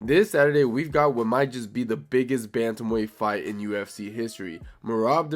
This Saturday, we've got what might just be the biggest bantamweight fight in UFC history. Merab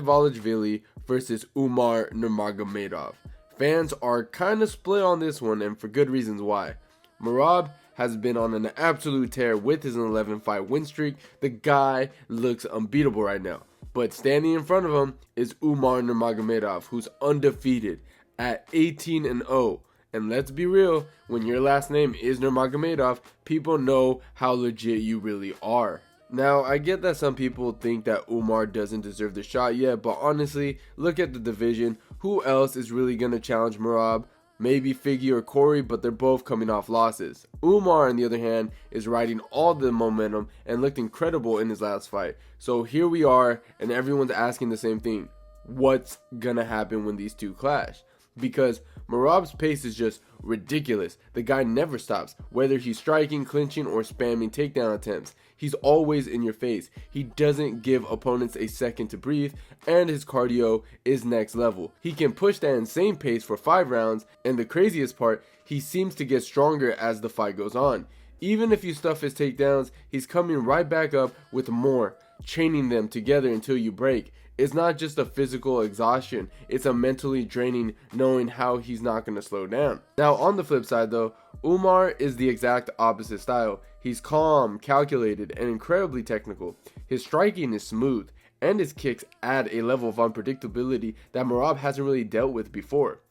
versus Umar Nurmagomedov. Fans are kind of split on this one, and for good reasons why. Merab has been on an absolute tear with his 11-fight win streak. The guy looks unbeatable right now. But standing in front of him is Umar Nurmagomedov, who's undefeated at 18-0. And let's be real, when your last name is Nurmagomedov, people know how legit you really are. Now, I get that some people think that Umar doesn't deserve the shot yet, but honestly, look at the division. Who else is really going to challenge Merab? Maybe Figgy or Corey, but they're both coming off losses. Umar, on the other hand, is riding all the momentum and looked incredible in his last fight. So here we are, and everyone's asking the same thing. What's going to happen when these two clash? Because Merab's pace is just ridiculous. The guy never stops, whether he's striking, clinching, or spamming takedown attempts. He's always in your face. He doesn't give opponents a second to breathe, and his cardio is next level. He can push that insane pace for 5 rounds, and the craziest part, he seems to get stronger as the fight goes on. Even if you stuff his takedowns, he's coming right back up with more, chaining them together until you break. It's not just a physical exhaustion, it's a mentally draining knowing how he's not going to slow down. Now on the flip side though, Umar is the exact opposite style. He's calm, calculated, and incredibly technical. His striking is smooth, and his kicks add a level of unpredictability that Merab hasn't really dealt with before.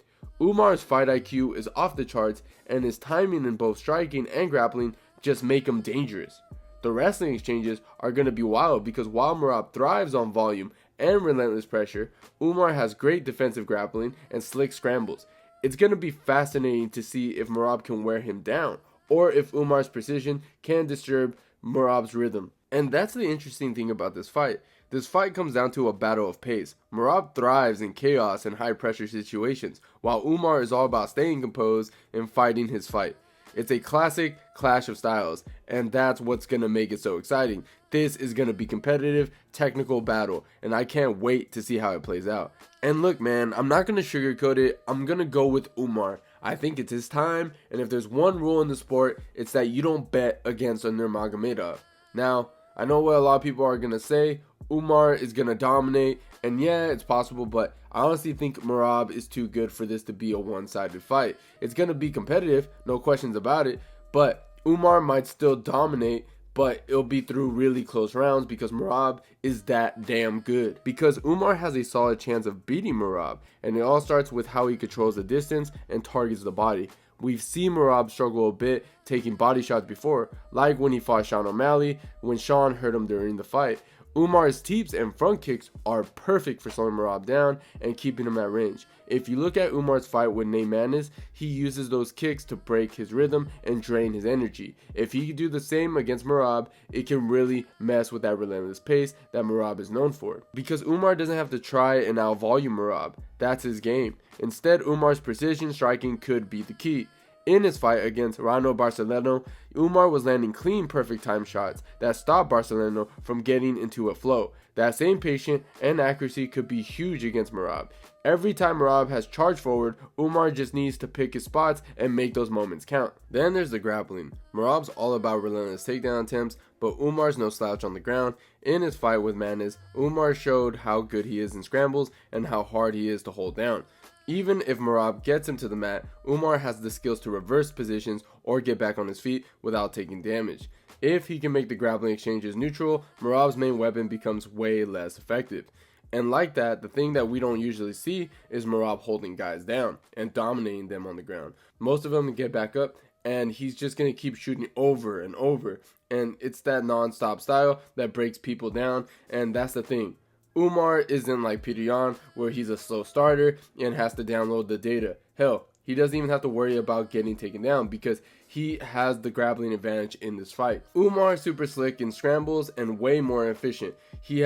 Umar's fight IQ is off the charts, and his timing in both striking and grappling just make him dangerous. The wrestling exchanges are going to be wild because while Merab thrives on volume and relentless pressure, Umar has great defensive grappling and slick scrambles. It's going to be fascinating to see if Merab can wear him down, or if Umar's precision can disturb Merab's rhythm. And that's the interesting thing about this fight. This fight comes down to a battle of pace. Merab thrives in chaos and high pressure situations, while Umar is all about staying composed and fighting his fight. It's a classic clash of styles, and that's what's going to make it so exciting. This is going to be competitive, technical battle, and I can't wait to see how it plays out. And look man, I'm not going to sugarcoat it, I'm going to go with Umar. I think it's his time, and if there's one rule in the sport, it's that you don't bet against a Nurmagomedov. Now, I know what a lot of people are going to say, Umar is going to dominate, and yeah, it's possible, but I honestly think Merab is too good for this to be a one-sided fight. It's going to be competitive, no questions about it, but Umar might still dominate, but it'll be through really close rounds because Merab is that damn good. Because Umar has a solid chance of beating Merab, and it all starts with how he controls the distance and targets the body. We've seen Merab struggle a bit taking body shots before, like when he fought Sean O'Malley, when Sean hurt him during the fight. Umar's teeps and front kicks are perfect for slowing Merab down and keeping him at range. If you look at Umar's fight with Nate Maness, he uses those kicks to break his rhythm and drain his energy. If he can do the same against Merab, it can really mess with that relentless pace that Merab is known for. Because Umar doesn't have to try and out-volume Merab, that's his game. Instead, Umar's precision striking could be the key. In his fight against Rano Barcelona, Umar was landing clean, perfect time shots that stopped Barcelona from getting into a flow. That same patience and accuracy could be huge against Merab. Every time Merab has charged forward, Umar just needs to pick his spots and make those moments count. Then there's the grappling. Merab's all about relentless takedown attempts, but Umar's no slouch on the ground. In his fight with Maness, Umar showed how good he is in scrambles and how hard he is to hold down. Even if Merab gets him to the mat, Umar has the skills to reverse positions or get back on his feet without taking damage. If he can make the grappling exchanges neutral, Merab's main weapon becomes way less effective. And like that, the thing that we don't usually see is Merab holding guys down and dominating them on the ground. Most of them get back up, and he's just going to keep shooting over and over. And it's that non-stop style that breaks people down, and that's the thing. Umar isn't like Peter Yan, where he's a slow starter and has to download the data. Hell, he doesn't even have to worry about getting taken down because he has the grappling advantage in this fight. Umar is super slick in scrambles and way more efficient. He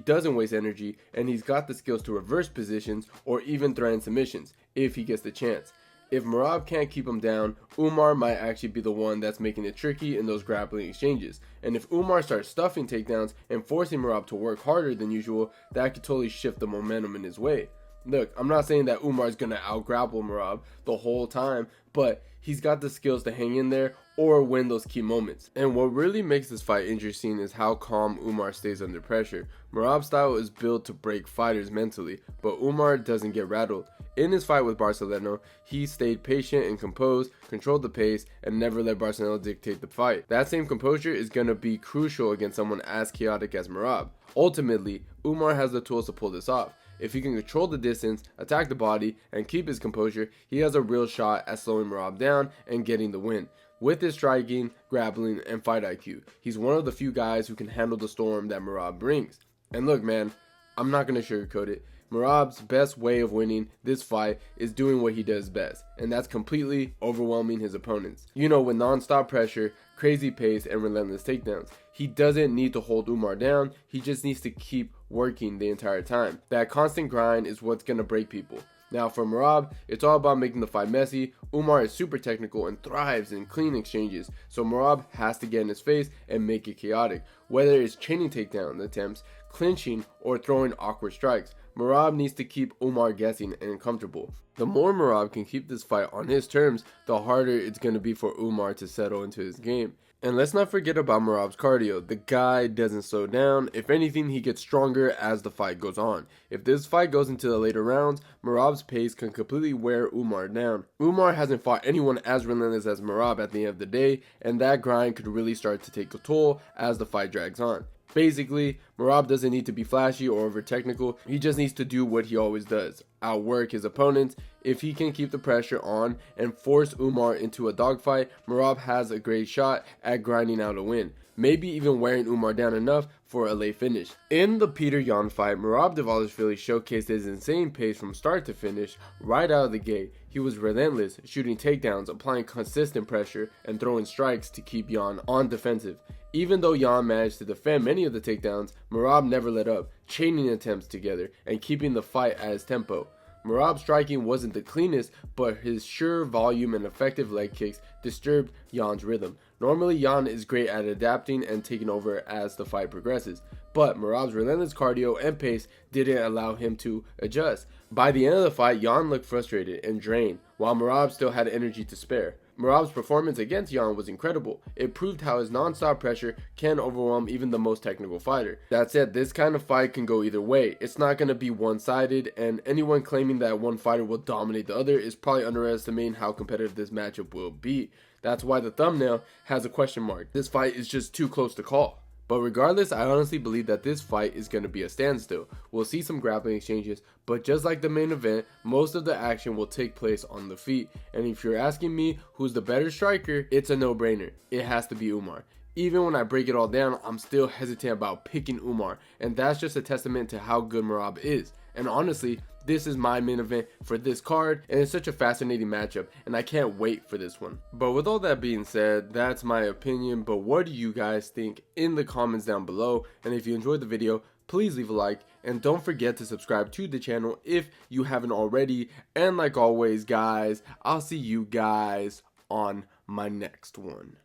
doesn't waste energy, and he's got the skills to reverse positions or even threaten submissions if he gets the chance. If Merab can't keep him down, Umar might actually be the one that's making it tricky in those grappling exchanges. And if Umar starts stuffing takedowns and forcing Merab to work harder than usual, that could totally shift the momentum in his way. Look, I'm not saying that Umar is going to out-grapple Merab the whole time, but he's got the skills to hang in there or win those key moments. And what really makes this fight interesting is how calm Umar stays under pressure. Merab's style is built to break fighters mentally, but Umar doesn't get rattled. In his fight with Barcelona, he stayed patient and composed, controlled the pace, and never let Barcelona dictate the fight. That same composure is going to be crucial against someone as chaotic as Merab. Ultimately, Umar has the tools to pull this off. If he can control the distance, attack the body, and keep his composure, he has a real shot at slowing Merab down and getting the win. With his striking, grappling, and fight IQ, he's one of the few guys who can handle the storm that Merab brings. And look, man, I'm not going to sugarcoat it. Merab's best way of winning this fight is doing what he does best, and that's completely overwhelming his opponents. You know, with non-stop pressure, crazy pace, and relentless takedowns. He doesn't need to hold Umar down, he just needs to keep working the entire time. That constant grind is what's going to break people. Now for Merab, it's all about making the fight messy. Umar is super technical and thrives in clean exchanges, so Merab has to get in his face and make it chaotic. Whether it's chaining takedown attempts, clinching, or throwing awkward strikes, Merab needs to keep Umar guessing and uncomfortable. The more Merab can keep this fight on his terms, the harder it's going to be for Umar to settle into his game. And let's not forget about Merab's cardio. The guy doesn't slow down. If anything, he gets stronger as the fight goes on. If this fight goes into the later rounds, Merab's pace can completely wear Umar down. Umar hasn't fought anyone as relentless as Merab at the end of the day, and that grind could really start to take a toll as the fight drags on. Basically, Merab doesn't need to be flashy or over technical, he just needs to do what he always does, outwork his opponents. If he can keep the pressure on and force Umar into a dogfight, Merab has a great shot at grinding out a win, maybe even wearing Umar down enough for a late finish. In the Peter Yan fight, Merab Dvalishvili showcased his insane pace from start to finish right out of the gate. He was relentless, shooting takedowns, applying consistent pressure, and throwing strikes to keep Yan on defensive. Even though Yan managed to defend many of the takedowns, Merab never let up, chaining attempts together and keeping the fight at his tempo. Merab's striking wasn't the cleanest, but his sure volume and effective leg kicks disturbed Yan's rhythm. Normally, Yan is great at adapting and taking over as the fight progresses, but Merab's relentless cardio and pace didn't allow him to adjust. By the end of the fight, Yan looked frustrated and drained, while Merab still had energy to spare. Merab's performance against Yan was incredible. It proved how his non-stop pressure can overwhelm even the most technical fighter. That said, this kind of fight can go either way. It's not going to be one-sided, and anyone claiming that one fighter will dominate the other is probably underestimating how competitive this matchup will be. That's why the thumbnail has a question mark. This fight is just too close to call. But regardless, I honestly believe that this fight is going to be a standstill. We'll see some grappling exchanges, but just like the main event, most of the action will take place on the feet. And if you're asking me who's the better striker, it's a no-brainer. It has to be Umar. Even when I break it all down, I'm still hesitant about picking Umar, and that's just a testament to how good Merab is. And honestly, this is my main event for this card, and it's such a fascinating matchup, and I can't wait for this one. But with all that being said, that's my opinion, but what do you guys think in the comments down below? And if you enjoyed the video, please leave a like, and don't forget to subscribe to the channel if you haven't already. And like always, guys, I'll see you guys on my next one.